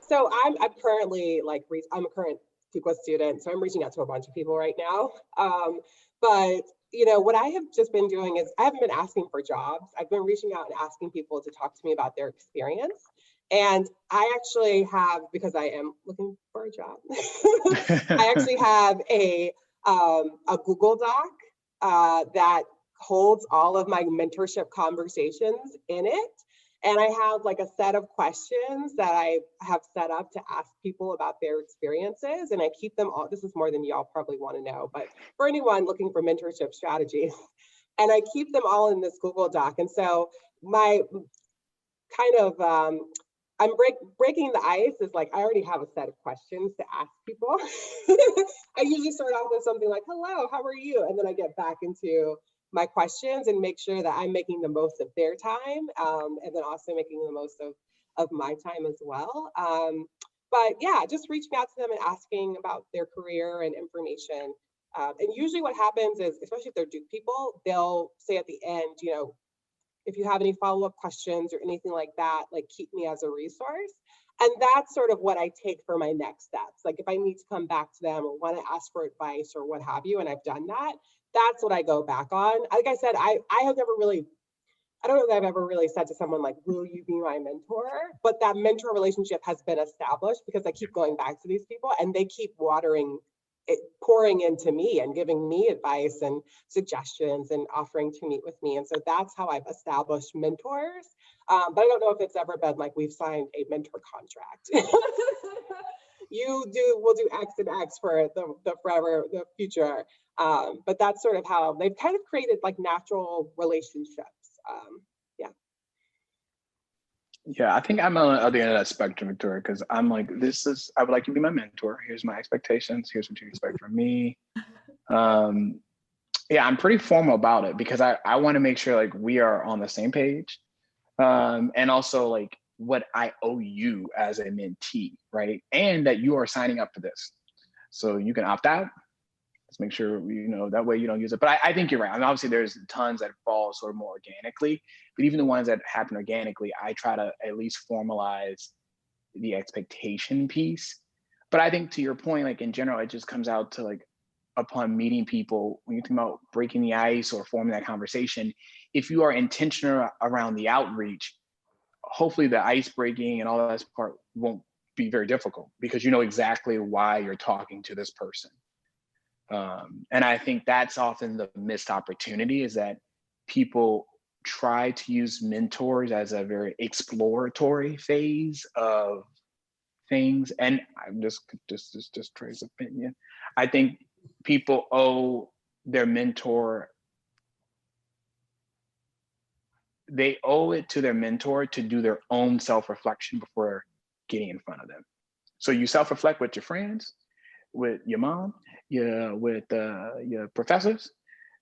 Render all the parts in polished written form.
So I'm currently like, I'm a current Fuqua student, so I'm reaching out to a bunch of people right now. But what I have just been doing is I haven't been asking for jobs. I've been reaching out and asking people to talk to me about their experience. And I actually have, because I am looking for a job, I actually have a Google Doc that holds all of my mentorship conversations in it. And I have like a set of questions that I have set up to ask people about their experiences. And I keep them all, this is more than y'all probably want to know, but for anyone looking for mentorship strategies, and I keep them all in this Google Doc. And so my kind of, I'm breaking the ice is like, I already have a set of questions to ask people. I usually start off with something like, hello, how are you? And then I get back into my questions and make sure that I'm making the most of their time, and then also making the most of my time as well. But yeah, just reaching out to them and asking about their career and information. And usually what happens is, especially if they're Duke people, they'll say at the end, if you have any follow-up questions or anything like that, like keep me as a resource. And that's sort of what I take for my next steps. Like if I need to come back to them or want to ask for advice or what have you, and I've done that, that's what I go back on. Like I said, I have never really, I don't know that I've ever really said to someone like, will you be my mentor? But that mentor relationship has been established because I keep going back to these people and they keep pouring into me and giving me advice and suggestions and offering to meet with me. And so that's how I've established mentors. But I don't know if it's ever been like we've signed a mentor contract. We'll do X and X for the forever, the future. But that's sort of how they've kind of created like natural relationships. Yeah. Yeah, I think I'm on the other end of that spectrum, Victoria, because I'm like, I would like to be my mentor. Here's my expectations. Here's what you expect from me. Yeah, I'm pretty formal about it because I want to make sure like we are on the same page. And also like what I owe you as a mentee, right? And that you are signing up for this. So you can opt out. Let's make sure, that way you don't use it. But I think you're right. I mean, obviously there's tons that fall sort of more organically, but even the ones that happen organically, I try to at least formalize the expectation piece. But I think to your point, like in general, it just comes out to like upon meeting people, when you think about breaking the ice or forming that conversation, if you are intentional around the outreach, hopefully the ice breaking and all that part won't be very difficult because you know exactly why you're talking to this person. And I think that's often the missed opportunity is that people try to use mentors as a very exploratory phase of things. And I'm just Trey's opinion. I think people owe their mentor, they owe it to their mentor to do their own self-reflection before getting in front of them. So you self-reflect with your friends, with your mom, with your professors.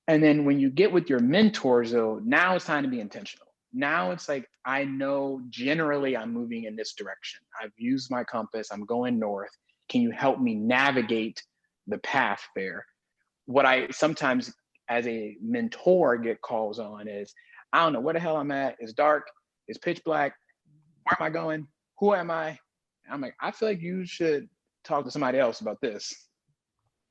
And then when you get with your mentors, though, now it's time to be intentional. Now it's like, I know generally I'm moving in this direction. I've used my compass, I'm going north. Can you help me navigate the path there? What I sometimes as a mentor get calls on is, I don't know where the hell I'm at. It's dark, it's pitch black. Where am I going? Who am I? And I'm like, I feel like you should talk to somebody else about this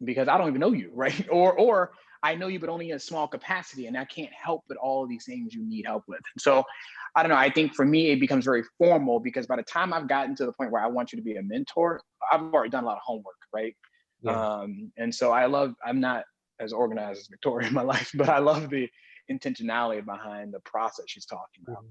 because I don't even know you, right? Or I know you, but only in a small capacity, and I can't help with all of these things you need help with. So I don't know. I think for me, it becomes very formal because by the time I've gotten to the point where I want you to be a mentor, I've already done a lot of homework, right? Yeah. And so I'm not as organized as Victoria in my life, but I love the intentionality behind the process she's talking about.